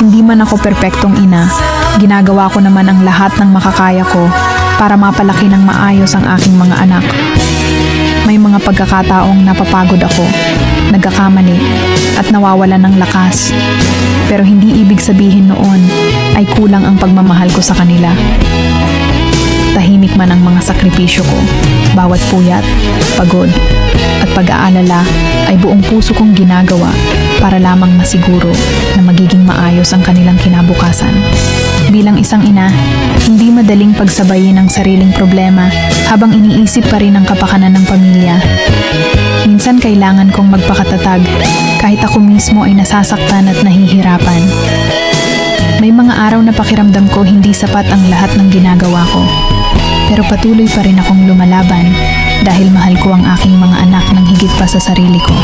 Hindi man ako perpektong ina, ginagawa ko naman ang lahat ng makakaya ko para mapalaki ng maayos ang aking mga anak. May mga pagkakataong napapagod ako, nagkakamali, at nawawalan ng lakas. Pero hindi ibig sabihin noon ay kulang ang pagmamahal ko sa kanila. Tahimik man ang mga sakripisyo ko, bawat puyat, pagod, at pag-aalala ay buong puso kong ginagawa para lamang masiguro na magiging maayos ang kanilang kinabukasan. Bilang isang ina, hindi madaling pagsabayin ang sariling problema habang iniisip pa rin ang kapakanan ng pamilya. Minsan kailangan kong magpakatatag kahit ako mismo ay nasasaktan at nahihirapan. May mga araw na pakiramdam ko hindi sapat ang lahat ng ginagawa ko. Pero patuloy pa rin akong lumalaban dahil mahal ko ang aking mga anak ng higit pa sa sarili ko.